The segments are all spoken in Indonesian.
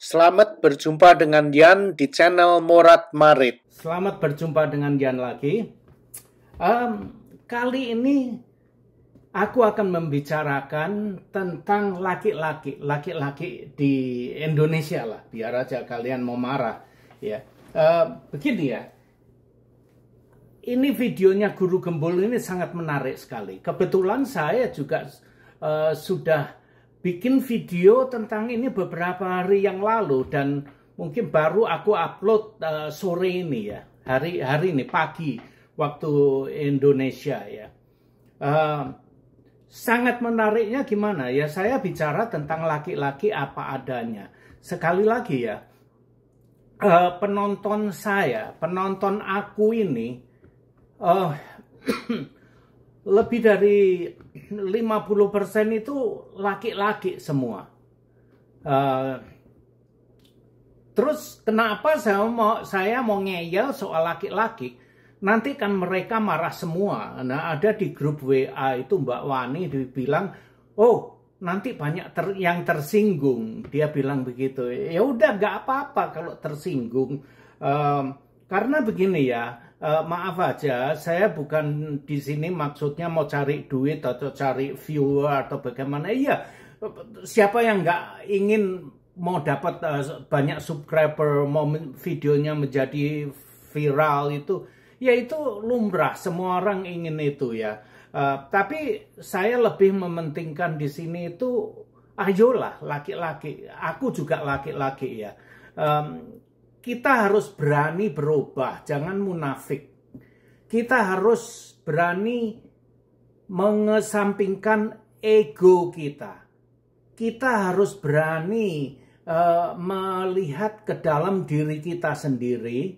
Selamat berjumpa dengan Yan di channel Morat Marit. Selamat berjumpa dengan Yan lagi. Kali ini aku akan membicarakan tentang laki-laki di Indonesia lah, biar aja kalian mau marah ya. Begini ya, ini videonya Guru Gembul ini sangat menarik sekali. Kebetulan saya juga sudah bikin video tentang ini beberapa hari yang lalu dan mungkin baru aku upload sore ini ya, hari ini pagi waktu Indonesia ya. Sangat menariknya gimana ya, saya bicara tentang laki-laki apa adanya. Sekali lagi ya, penonton aku ini lebih dari 50% itu laki-laki semua. Terus kenapa saya mau ngeyel soal laki-laki? Nanti kan mereka marah semua. Nah, ada di grup WA itu Mbak Wani dibilang, oh nanti banyak yang tersinggung. Dia bilang begitu. Ya udah, nggak apa-apa kalau tersinggung. Karena begini ya, maaf aja, saya bukan di sini maksudnya mau cari duit atau cari viewer atau bagaimana. Iya, siapa yang nggak ingin mau dapat banyak subscriber, mau videonya menjadi viral itu, ya itu lumrah, semua orang ingin itu ya. Tapi saya lebih mementingkan di sini itu, ayolah laki-laki, aku juga laki-laki ya. Kita harus berani berubah, jangan munafik. Kita harus berani mengesampingkan ego kita. Kita harus berani melihat ke dalam diri kita sendiri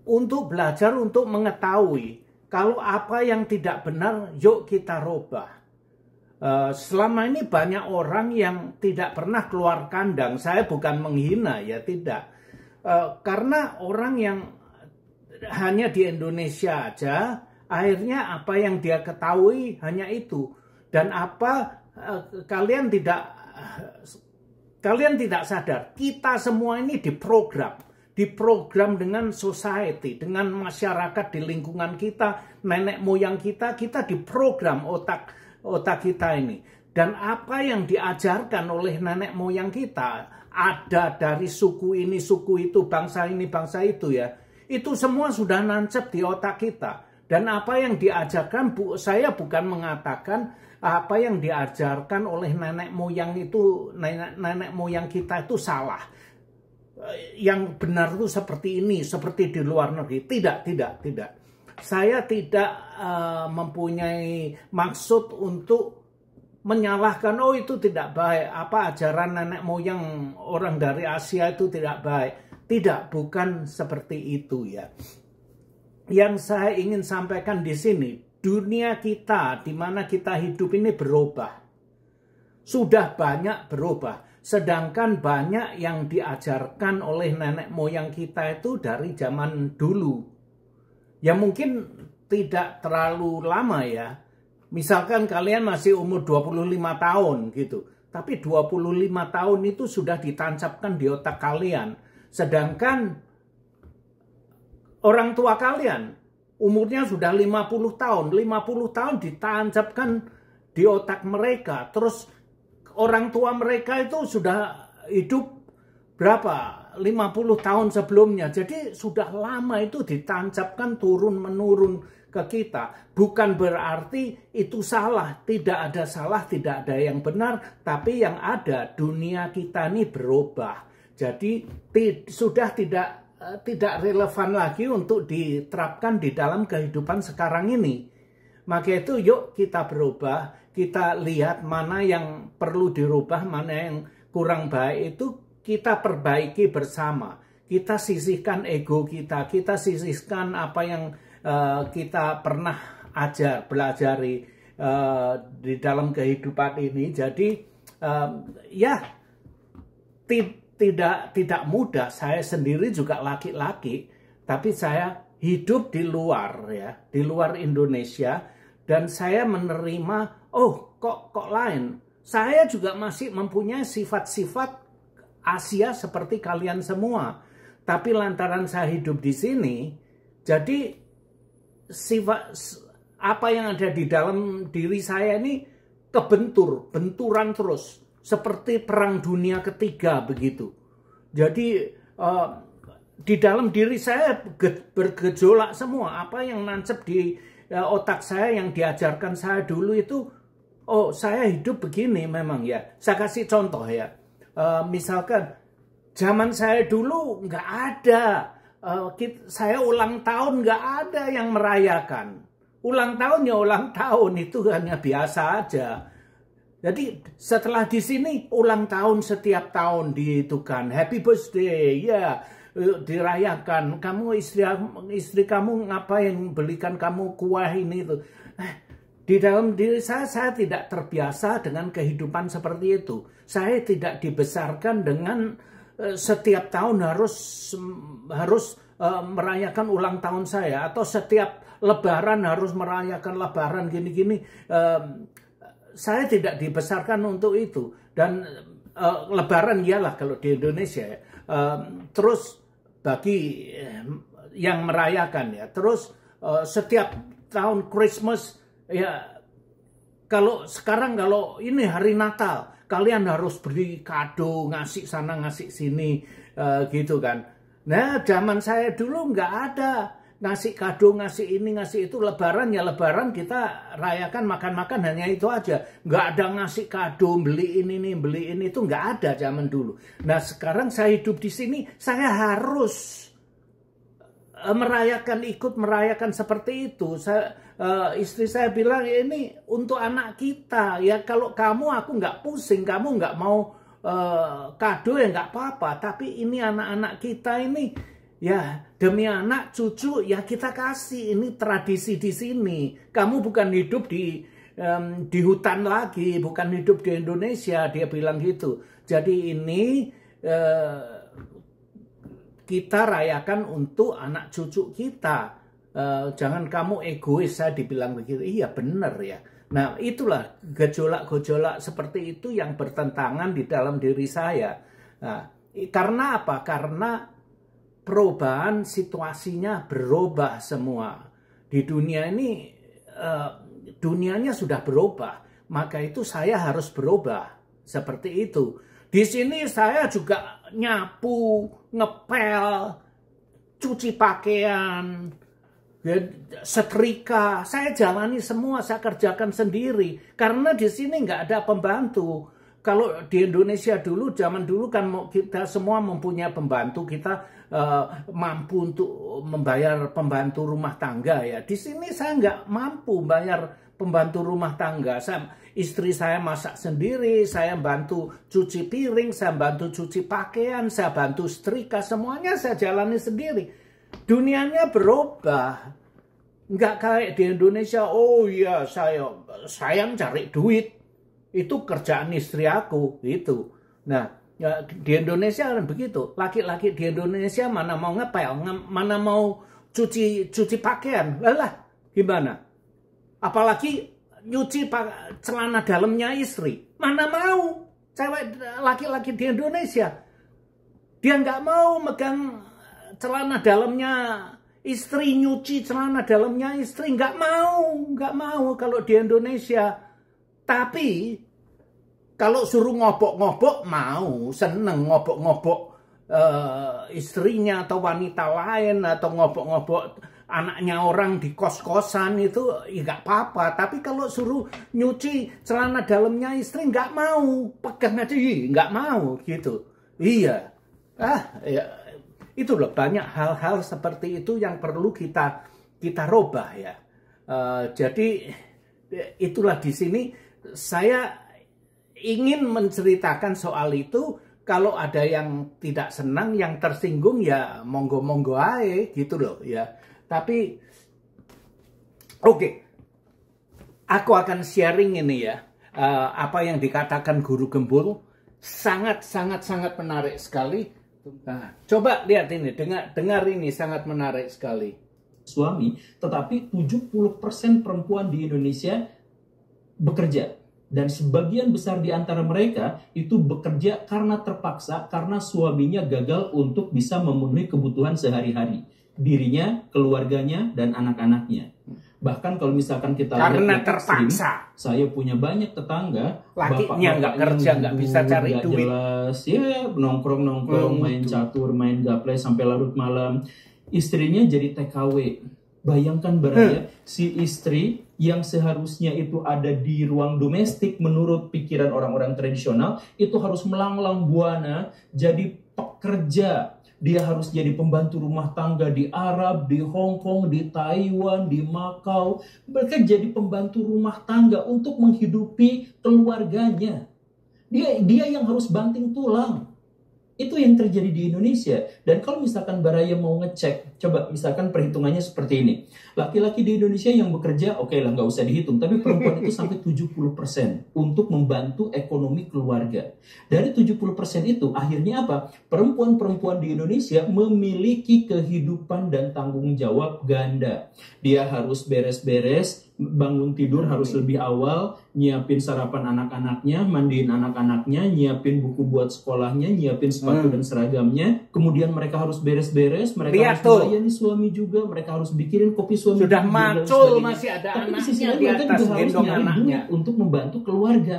untuk belajar, untuk mengetahui kalau apa yang tidak benar, yuk kita rubah. Selama ini banyak orang yang tidak pernah keluar kandang. Saya bukan menghina ya, tidak. Karena orang yang hanya di Indonesia aja, akhirnya apa yang dia ketahui hanya itu. Dan kalian tidak sadar, kita semua ini diprogram dengan society, dengan masyarakat di lingkungan kita, nenek moyang kita diprogram otak kita ini. Dan apa yang diajarkan oleh nenek moyang kita, ada dari suku ini, suku itu, bangsa ini, bangsa itu ya, itu semua sudah nancep di otak kita. Dan apa yang diajarkan, saya bukan mengatakan apa yang diajarkan oleh nenek moyang itu, nenek moyang kita itu salah. Yang benar itu seperti ini, seperti di luar negeri. Tidak. Saya tidak mempunyai maksud untuk menyalahkan, oh itu tidak baik, apa ajaran nenek moyang orang dari Asia itu tidak baik. Tidak, bukan seperti itu ya. Yang saya ingin sampaikan di sini, dunia kita di mana kita hidup ini berubah. Sudah banyak berubah. Sedangkan banyak yang diajarkan oleh nenek moyang kita itu dari zaman dulu. Ya mungkin tidak terlalu lama ya. Misalkan kalian masih umur 25 tahun gitu. Tapi 25 tahun itu sudah ditancapkan di otak kalian. Sedangkan orang tua kalian umurnya sudah 50 tahun. 50 tahun ditancapkan di otak mereka. Terus orang tua mereka itu sudah hidup berapa? 50 tahun sebelumnya. Jadi sudah lama itu ditancapkan turun-menurun ke kita. Bukan berarti itu salah. Tidak ada salah, tidak ada yang benar. Tapi yang ada, dunia kita ini berubah. Jadi sudah tidak relevan lagi untuk diterapkan di dalam kehidupan sekarang ini. Maka itu yuk kita berubah. Kita lihat mana yang perlu dirubah, mana yang kurang baik, itu kita perbaiki bersama. Kita sisihkan ego kita sisihkan apa yang kita pernah belajari di dalam kehidupan ini. Jadi ya tidak mudah. Saya sendiri juga laki-laki, tapi saya hidup di luar ya, di luar Indonesia, dan saya menerima, oh kok lain. Saya juga masih mempunyai sifat-sifat Asia seperti kalian semua. Tapi lantaran saya hidup di sini, jadi sifat apa yang ada di dalam diri saya ini benturan terus. Seperti perang dunia ketiga begitu. Jadi di dalam diri saya bergejolak semua. Apa yang nancep di otak saya yang diajarkan saya dulu itu, oh saya hidup begini memang ya. Saya kasih contoh ya. Misalkan zaman saya dulu nggak ada, saya ulang tahun nggak ada yang merayakan. Ulang tahun ya ulang tahun, itu hanya biasa aja. Jadi setelah di sini ulang tahun setiap tahun dihitungkan, happy birthday ya, dirayakan. Kamu istri kamu ngapain, belikan kamu kue ini itu. Di dalam diri saya tidak terbiasa dengan kehidupan seperti itu. Saya tidak dibesarkan dengan setiap tahun harus merayakan ulang tahun saya, atau setiap lebaran harus merayakan lebaran gini-gini. Saya tidak dibesarkan untuk itu. Dan lebaran iyalah kalau di Indonesia. Terus bagi yang merayakan ya. Terus setiap tahun Christmas ya, kalau sekarang kalau ini hari Natal, kalian harus beri kado, ngasih sana ngasih sini gitu kan. Nah zaman saya dulu nggak ada ngasih kado, ngasih ini ngasih itu. Lebaran ya lebaran, kita rayakan makan-makan, hanya itu aja. Nggak ada ngasih kado, beli ini nih, beli ini, itu nggak ada zaman dulu. Nah sekarang saya hidup di sini, saya harus ikut merayakan seperti itu. Istri saya bilang ini untuk anak kita ya, kalau kamu aku nggak pusing, kamu nggak mau kado ya nggak apa-apa, tapi ini anak-anak kita ini ya, demi anak cucu ya kita kasih, ini tradisi di sini. Kamu bukan hidup di hutan lagi, bukan hidup di Indonesia, dia bilang gitu. Jadi ini kita rayakan untuk anak cucu kita. Jangan kamu egois, saya dibilang begitu. Iya benar ya. Nah itulah gejolak-gejolak seperti itu yang bertentangan di dalam diri saya. Nah, karena apa? Karena perubahan situasinya berubah semua. Di dunia ini, dunianya sudah berubah. Maka itu saya harus berubah. Seperti itu. Di sini saya juga nyapu, ngepel, cuci pakaian, setrika, saya jalani semua, saya kerjakan sendiri. Karena di sini nggak ada pembantu. Kalau di Indonesia dulu, zaman dulu kan kita semua mempunyai pembantu, kita mampu untuk membayar pembantu rumah tangga ya. Di sini saya nggak mampu bayar pembantu rumah tangga. Istri saya masak sendiri, saya bantu cuci piring, saya bantu cuci pakaian, saya bantu setrika, semuanya saya jalani sendiri. Dunianya berubah. Nggak kayak di Indonesia, oh iya saya cari duit. Itu kerjaan istri aku, gitu. Nah, ya, di Indonesia kan begitu. Laki-laki di Indonesia mana mau ngepel, mana mau cuci pakaian. Lah, gimana? Apalagi nyuci celana dalamnya istri. Mana mau cewek laki-laki di Indonesia. Dia nggak mau megang celana dalamnya istri, nyuci celana dalamnya istri. Nggak mau kalau di Indonesia. Tapi kalau suruh ngobok-ngobok mau, seneng ngobok-ngobok istrinya atau wanita lain, atau ngobok-ngobok anaknya orang di kos-kosan, itu ya nggak apa-apa. Tapi kalau suruh nyuci celana dalamnya istri nggak mau, pegang aja nggak mau gitu. Iya, ya, itu loh, banyak hal-hal seperti itu yang perlu kita rubah ya. Jadi itulah di sini saya ingin menceritakan soal itu. Kalau ada yang tidak senang, yang tersinggung ya monggo-monggo aja gitu loh ya. Tapi oke, aku akan sharing ini ya, apa yang dikatakan Guru Gembul, sangat menarik sekali. Nah, coba lihat ini, dengar ini, sangat menarik sekali. Suami, tetapi 70% perempuan di Indonesia bekerja. Dan sebagian besar di antara mereka itu bekerja karena terpaksa, karena suaminya gagal untuk bisa memenuhi kebutuhan sehari-hari. Dirinya, keluarganya, dan anak-anaknya. Bahkan kalau misalkan kita karena lihat ekstrim, terpaksa. saya punya banyak tetangga, Lakinya nggak kerja, nggak bisa cari nggak duit. jelas, ya nongkrong-nongkrong, main catur, main gaple sampai larut malam. Istrinya jadi TKW. Bayangkan Baraya, si istri yang seharusnya itu ada di ruang domestik menurut pikiran orang-orang tradisional, itu harus melanglang buana jadi pekerja. Dia harus jadi pembantu rumah tangga di Arab, di Hong Kong, di Taiwan, di Macau. Mereka jadi pembantu rumah tangga untuk menghidupi keluarganya. Dia yang harus banting tulang. Itu yang terjadi di Indonesia. Dan kalau misalkan Baraya mau ngecek, coba misalkan perhitungannya seperti ini. Laki-laki di Indonesia yang bekerja, oke lah nggak usah dihitung. Tapi perempuan itu sampai 70% untuk membantu ekonomi keluarga. Dari 70% itu akhirnya apa? Perempuan-perempuan di Indonesia memiliki kehidupan dan tanggung jawab ganda. Dia harus beres-beres, bangun tidur harus lebih awal, nyiapin sarapan anak-anaknya, mandiin anak-anaknya, nyiapin buku buat sekolahnya, nyiapin sepatu dan seragamnya. Kemudian mereka harus beres-beres, mereka harus melayani suami juga, mereka harus bikinin kopi suami sudah juga, macul masih ada tapi di sisi anaknya lain di mereka atas juga harus gendong nyari anaknya duit untuk membantu keluarga.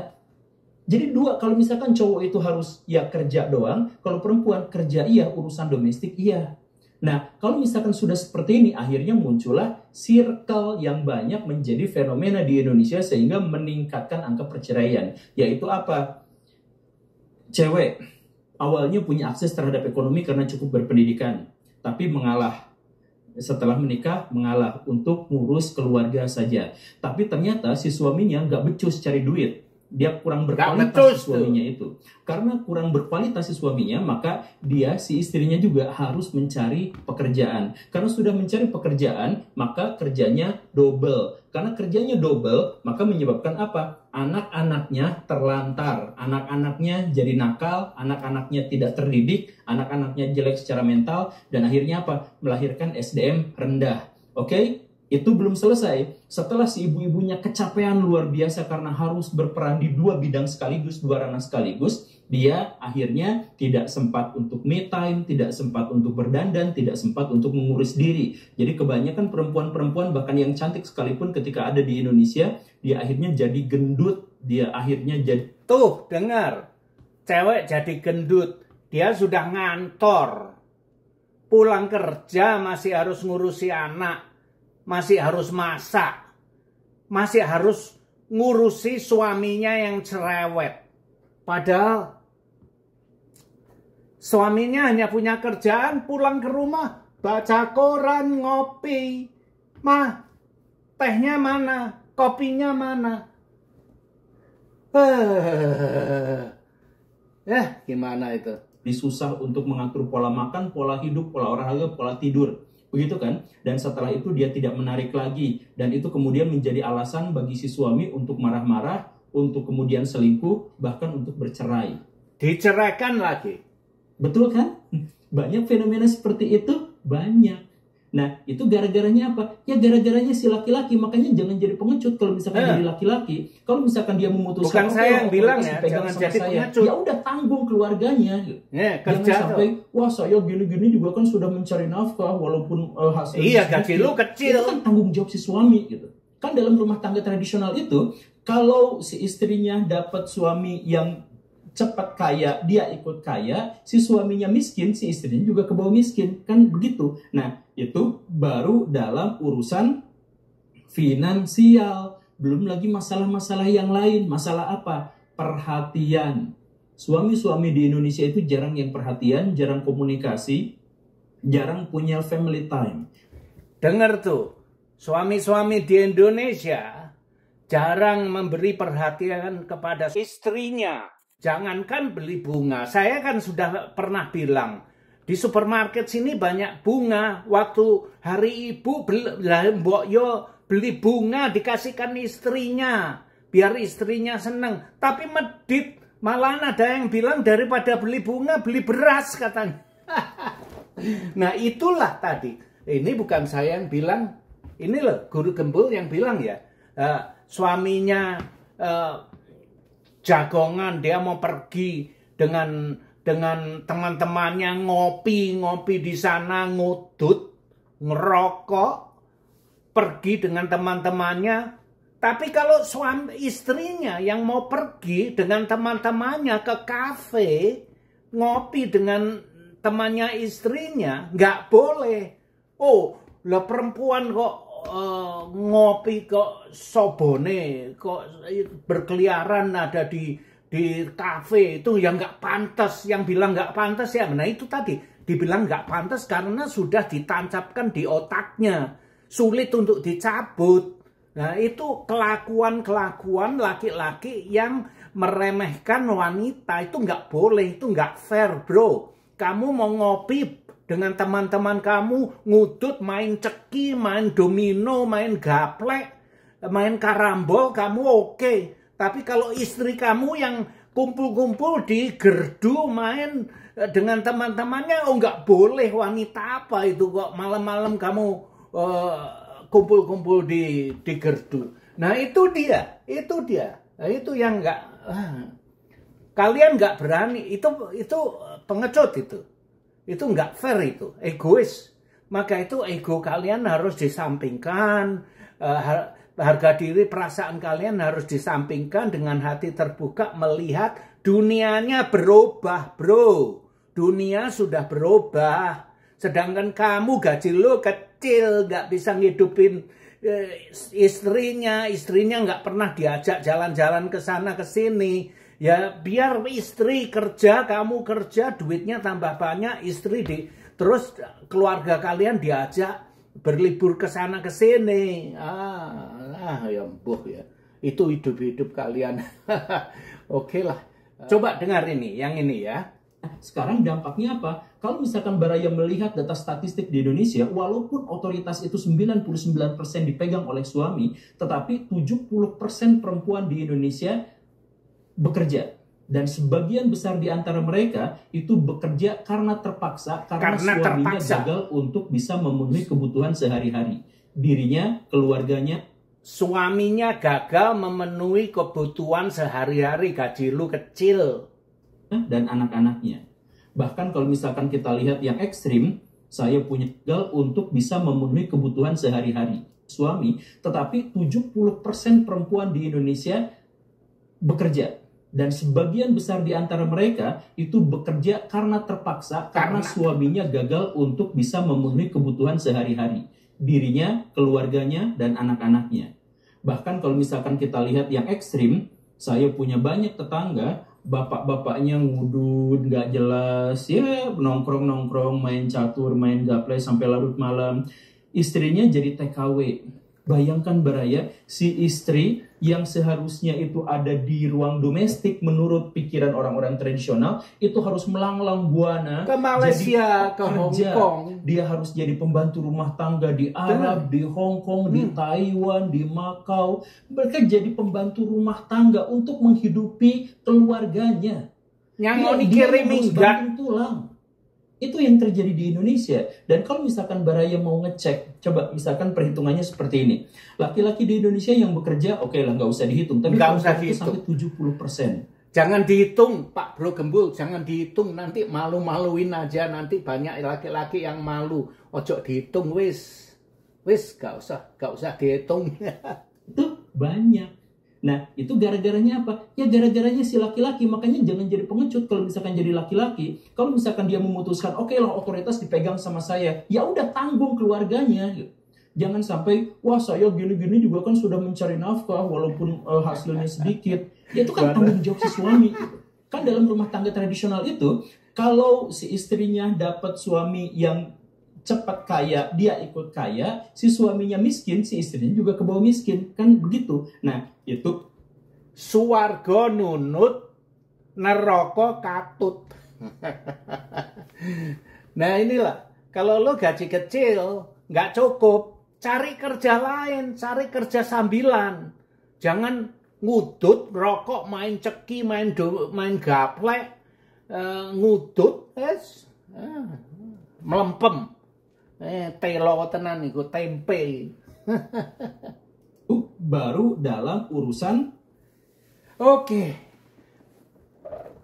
Jadi dua, kalau misalkan cowok itu harus ya kerja doang, kalau perempuan kerja iya, urusan domestik iya. Nah, kalau misalkan sudah seperti ini, akhirnya muncullah circle yang banyak menjadi fenomena di Indonesia sehingga meningkatkan angka perceraian. Yaitu apa? Cewek awalnya punya akses terhadap ekonomi karena cukup berpendidikan, tapi mengalah. Setelah menikah, mengalah untuk ngurus keluarga saja. Tapi ternyata si suaminya nggak becus cari duit. Dia kurang berkualitas si suaminya itu. Karena kurang berkualitas si suaminya, maka dia, si istrinya juga harus mencari pekerjaan. Karena sudah mencari pekerjaan, maka kerjanya double. Karena kerjanya double, maka menyebabkan apa? Anak-anaknya terlantar. Anak-anaknya jadi nakal, anak-anaknya tidak terdidik, anak-anaknya jelek secara mental, dan akhirnya apa? Melahirkan SDM rendah. Oke? Itu belum selesai. Setelah si ibu-ibunya kecapean luar biasa karena harus berperan di dua bidang sekaligus, dua ranah sekaligus, dia akhirnya tidak sempat untuk me time, tidak sempat untuk berdandan, tidak sempat untuk mengurus diri. Jadi kebanyakan perempuan-perempuan bahkan yang cantik sekalipun ketika ada di Indonesia, dia akhirnya jadi gendut, dia akhirnya jadi... Tuh, dengar. Cewek jadi gendut, dia sudah ngantor. Pulang kerja masih harus ngurusi anak. Masih harus masak, masih harus ngurusi suaminya yang cerewet. Padahal suaminya hanya punya kerjaan, pulang ke rumah, baca koran, ngopi. Mah, tehnya mana? Kopinya mana? Gimana itu? Susah untuk mengatur pola makan, pola hidup, pola olahraga, pola tidur. Begitu kan? Dan setelah itu dia tidak menarik lagi. Dan itu kemudian menjadi alasan bagi si suami untuk marah-marah, untuk kemudian selingkuh, bahkan untuk bercerai. Diceraikan lagi. Betul kan? Banyak fenomena seperti itu, banyak. Nah, itu gara-garanya apa? Ya gara-garanya si laki-laki. Makanya jangan jadi pengecut kalau misalkan jadi laki-laki. Kalau misalkan dia memutuskan, bukan saya yang bilang ya, jangan jadi pengecut. Ya udah tanggung keluarganya. Kerja jangan sampai, wah saya gini-gini juga kan sudah mencari nafkah walaupun hasil. Iya, gaji lu kecil. Itu kan tanggung jawab si suami gitu. Kan dalam rumah tangga tradisional itu, kalau si istrinya dapat suami yang cepat kaya, dia ikut kaya, si suaminya miskin, si istrinya juga ke bawah miskin, kan begitu. Nah, itu baru dalam urusan finansial. Belum lagi masalah-masalah yang lain. Masalah apa? Perhatian. Suami-suami di Indonesia itu jarang yang perhatian, jarang komunikasi, jarang punya family time. Dengar tuh, suami-suami di Indonesia jarang memberi perhatian kepada istrinya. Jangankan beli bunga, saya kan sudah pernah bilang, di supermarket sini banyak bunga. Waktu hari ibu Mbok Yo beli bunga dikasihkan istrinya, biar istrinya seneng. Tapi medit, malah ada yang bilang daripada beli bunga, beli beras katanya. Nah itulah tadi, ini bukan saya yang bilang, ini loh Guru Gembul yang bilang ya, suaminya jagongan, dia mau pergi dengan teman-temannya ngopi di sana, ngudut, ngerokok, pergi dengan teman-temannya. Tapi kalau suami istrinya yang mau pergi dengan teman-temannya ke kafe, ngopi dengan temannya istrinya, nggak boleh. Oh, lah perempuan kok ngopi kok sobone, kok berkeliaran ada di kafe, itu yang nggak pantas. Yang bilang nggak pantas ya, nah itu tadi dibilang nggak pantas karena sudah ditancapkan di otaknya, sulit untuk dicabut. Nah itu kelakuan laki-laki yang meremehkan wanita, itu nggak boleh, itu nggak fair bro. Kamu mau ngopi dengan teman-teman kamu, ngudut, main ceki, main domino, main gaplek, main karambol, kamu oke. Tapi kalau istri kamu yang kumpul-kumpul di gerdu main dengan teman-temannya, oh nggak boleh. Wanita apa itu kok malam-malam kamu kumpul-kumpul di gerdu. Nah itu dia. Nah, itu yang nggak, kalian nggak berani. Itu pengecut itu. Itu nggak fair, itu egois. Maka itu ego kalian harus disampingkan, harga diri, perasaan kalian harus disampingkan, dengan hati terbuka melihat dunianya berubah bro. Dunia sudah berubah. Sedangkan kamu gaji lo kecil, nggak bisa ngidupin istrinya nggak pernah diajak jalan-jalan ke sana ke sini. Ya biar istri kerja, kamu kerja, duitnya tambah banyak, terus keluarga kalian diajak berlibur ke sana ke sini. Ya empuh ya. Itu hidup kalian. Oke lah. Coba dengar ini, yang ini ya. Sekarang dampaknya apa? Kalau misalkan Baraya melihat data statistik di Indonesia, walaupun otoritas itu 99% dipegang oleh suami, tetapi 70% perempuan di Indonesia bekerja. Dan sebagian besar di antara mereka itu bekerja karena terpaksa, karena suaminya gagal untuk bisa memenuhi kebutuhan sehari-hari. Dirinya, keluarganya. Suaminya gagal memenuhi kebutuhan sehari-hari, gaji lu kecil. Dan anak-anaknya. Bahkan kalau misalkan kita lihat yang ekstrim, saya punya gagal untuk bisa memenuhi kebutuhan sehari-hari suami, tetapi 70% perempuan di Indonesia bekerja. Dan sebagian besar di antara mereka itu bekerja karena terpaksa, karena suaminya gagal untuk bisa memenuhi kebutuhan sehari-hari. Dirinya, keluarganya, dan anak-anaknya. Bahkan kalau misalkan kita lihat yang ekstrim, saya punya banyak tetangga, bapak-bapaknya ngudut, nggak jelas, ya nongkrong-nongkrong, main catur, main gaple sampai larut malam. Istrinya jadi TKW. Bayangkan Baraya, si istri yang seharusnya itu ada di ruang domestik menurut pikiran orang-orang tradisional, itu harus melanglang buana ke Malaysia, ke Hong Kong. Dia harus jadi pembantu rumah tangga di Arab, di Hong Kong, di Taiwan, di Macau. Mereka jadi pembantu rumah tangga untuk menghidupi keluarganya. Yang mau dikirim minggat tulang. Itu yang terjadi di Indonesia. Dan kalau misalkan Baraya mau ngecek, coba misalkan perhitungannya seperti ini. Laki-laki di Indonesia yang bekerja, oke lah, nggak usah dihitung. Tapi nggak usah dihitung. Sampai 70%. Jangan dihitung, Pak Bro Gembul. Jangan dihitung, nanti malu-maluin aja. Nanti banyak laki-laki yang malu. Ojo dihitung, wis, nggak usah dihitung. Itu banyak. Nah, itu gara-garanya apa? Ya gara-garanya si laki-laki. Makanya jangan jadi pengecut kalau misalkan jadi laki-laki. Kalau misalkan dia memutuskan, oke lah otoritas dipegang sama saya, ya udah tanggung keluarganya. Jangan sampai, wah saya gini-gini juga kan sudah mencari nafkah walaupun hasilnya sedikit. Ya itu kan tanggung jawab si suami. Kan dalam rumah tangga tradisional itu, kalau si istrinya dapat suami yang cepat kaya, dia ikut kaya, si suaminya miskin, si istrinya juga ke bawah miskin, kan begitu. Nah, itu suwarga nunut, neraka katut. Nah inilah, kalau lo gaji kecil, nggak cukup, cari kerja lain, cari kerja sambilan. Jangan ngudut, rokok, main ceki, main gaplek, ngudut, melempem. Telo tenan iku tempe. Baru dalam urusan. Oke.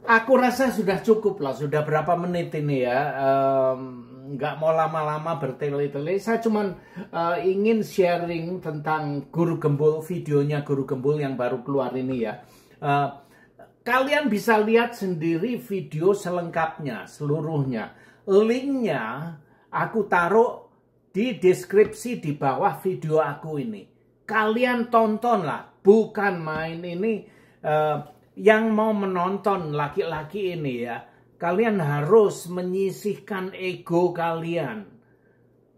Aku rasa sudah cukup lah, sudah berapa menit ini ya. Nggak mau lama-lama bertele-tele. Saya cuman ingin sharing tentang Guru Gembul, videonya Guru Gembul yang baru keluar ini ya. Kalian bisa lihat sendiri video selengkapnya, seluruhnya. Linknya aku taruh di deskripsi di bawah video aku ini. Kalian tontonlah, bukan main ini. Yang mau menonton laki-laki ini ya, kalian harus menyisihkan ego kalian.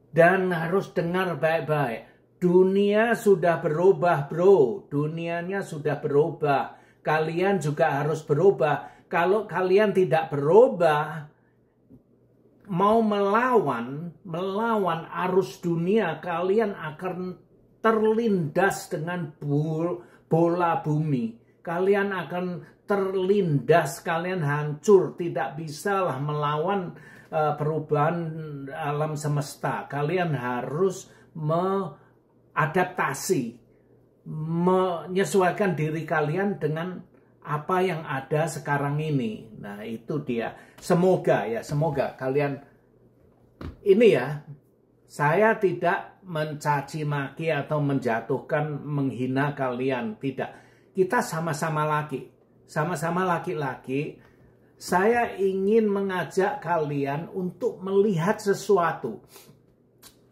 Dan harus dengar baik-baik. Dunia sudah berubah bro, dunianya sudah berubah. Kalian juga harus berubah. Kalau kalian tidak berubah, mau melawan arus dunia, kalian akan terlindas dengan bola bumi. Kalian akan terlindas, kalian hancur, tidak bisalah melawan perubahan alam semesta. Kalian harus mengadaptasi, menyesuaikan diri kalian dengan apa yang ada sekarang ini. Nah, itu dia. Semoga kalian ini ya, saya tidak mencaci maki atau menjatuhkan, menghina kalian, tidak. Kita sama-sama laki-laki. Saya ingin mengajak kalian untuk melihat sesuatu.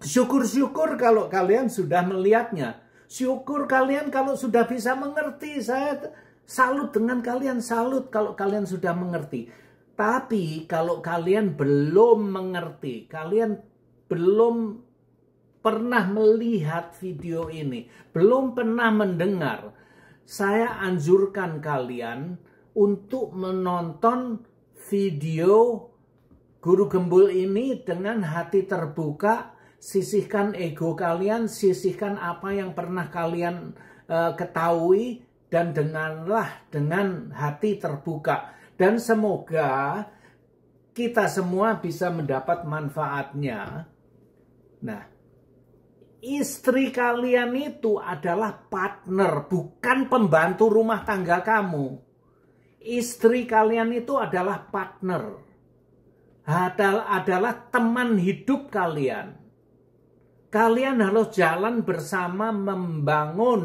Syukur-syukur kalau kalian sudah melihatnya. Syukur kalian kalau sudah bisa mengerti. Saya salut dengan kalian, salut kalau kalian sudah mengerti. Tapi kalau kalian belum mengerti, kalian belum pernah melihat video ini, belum pernah mendengar, saya anjurkan kalian untuk menonton video Guru Gembul ini dengan hati terbuka. Sisihkan ego kalian, sisihkan apa yang pernah kalian ketahui, dan dengarlah dengan hati terbuka. Dan semoga kita semua bisa mendapat manfaatnya. Nah, istri kalian itu adalah partner, bukan pembantu rumah tangga kamu. Istri kalian itu adalah partner, adalah teman hidup kalian. Kalian harus jalan bersama membangun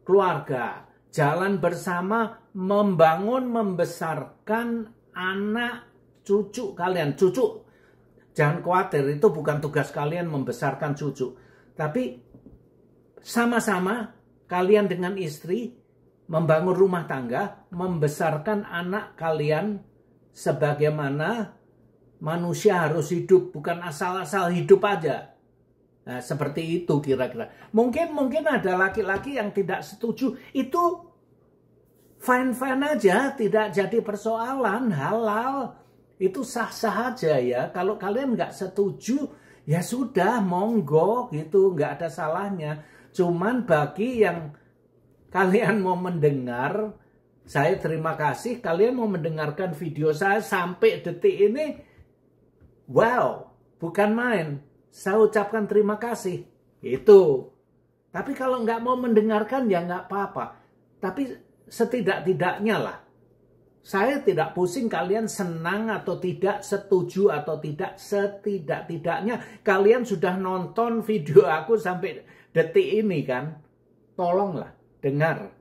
keluarga, jalan bersama membangun, membesarkan anak cucu kalian. Cucu, jangan khawatir, itu bukan tugas kalian membesarkan cucu. Tapi sama-sama kalian dengan istri membangun rumah tangga, membesarkan anak kalian sebagaimana manusia harus hidup, bukan asal-asal hidup aja. Nah, seperti itu kira-kira. Mungkin ada laki-laki yang tidak setuju, itu fine-fine aja, tidak jadi persoalan, halal. Itu sah-sah aja ya. Kalau kalian nggak setuju, ya sudah, monggo gitu, nggak ada salahnya. Cuman bagi yang kalian mau mendengar, saya terima kasih. Kalian mau mendengarkan video saya sampai detik ini, wow, bukan main. Saya ucapkan terima kasih. Itu. Tapi kalau nggak mau mendengarkan, ya nggak apa-apa. Tapi setidak-tidaknya lah, saya tidak pusing kalian senang atau tidak, setuju atau tidak. Setidak-tidaknya kalian sudah nonton video aku sampai detik ini kan. Tolonglah dengar.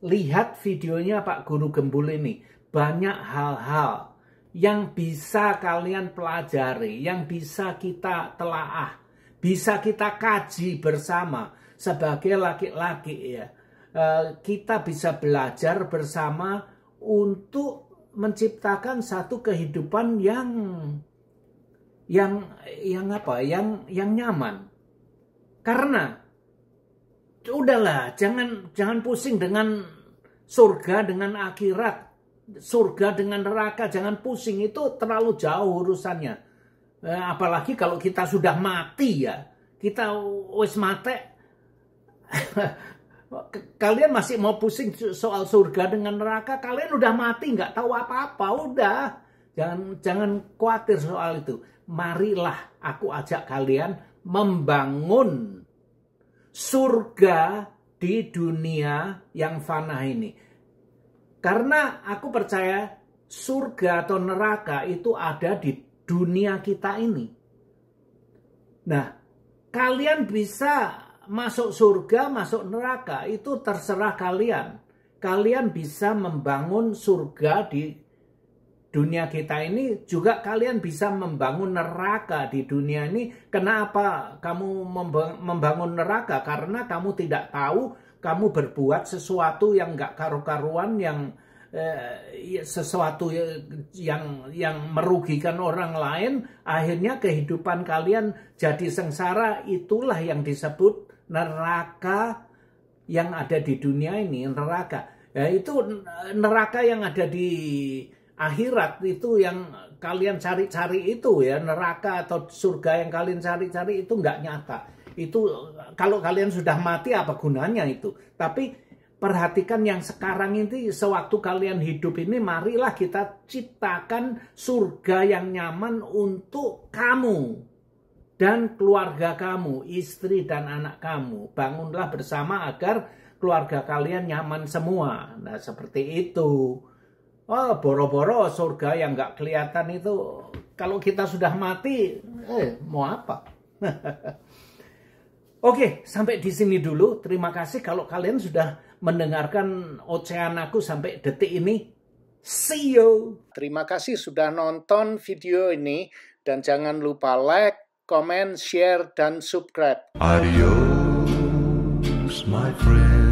Lihat videonya Pak Guru Gembul ini. Banyak hal-hal yang bisa kalian pelajari, yang bisa kita telaah, bisa kita kaji bersama sebagai laki-laki ya. Kita bisa belajar bersama untuk menciptakan satu kehidupan yang nyaman. Karena udahlah, jangan pusing dengan surga dengan akhirat, surga dengan neraka, jangan pusing, itu terlalu jauh urusannya. Apalagi kalau kita sudah mati ya, kita wis mati. Kalian masih mau pusing soal surga dengan neraka? Kalian udah mati, nggak tahu apa-apa. Udah, jangan khawatir soal itu. Marilah aku ajak kalian membangun surga di dunia yang fana ini. Karena aku percaya surga atau neraka itu ada di dunia kita ini. Nah, kalian bisa masuk surga, masuk neraka, itu terserah kalian. Kalian bisa membangun surga di dunia kita ini, juga kalian bisa membangun neraka di dunia ini. Kenapa kamu membangun neraka? Karena kamu tidak tahu, kamu berbuat sesuatu yang gak karu-karuan, yang sesuatu yang merugikan orang lain, akhirnya kehidupan kalian jadi sengsara. Itulah yang disebut neraka yang ada di dunia ini, neraka. Ya, itu neraka yang ada di akhirat, itu yang kalian cari-cari itu ya, neraka atau surga yang kalian cari-cari itu nggak nyata. Itu kalau kalian sudah mati apa gunanya itu? Tapi perhatikan yang sekarang ini, sewaktu kalian hidup ini, marilah kita ciptakan surga yang nyaman untuk kamu dan keluarga kamu, istri dan anak kamu. Bangunlah bersama agar keluarga kalian nyaman semua. Nah, seperti itu. Oh, boro-boro surga yang nggak kelihatan itu, kalau kita sudah mati, mau apa? Oke, sampai di sini dulu. Terima kasih kalau kalian sudah mendengarkan ocehan aku sampai detik ini. See you. Terima kasih sudah nonton video ini dan jangan lupa like, comment, share, dan subscribe. Adios, my friend.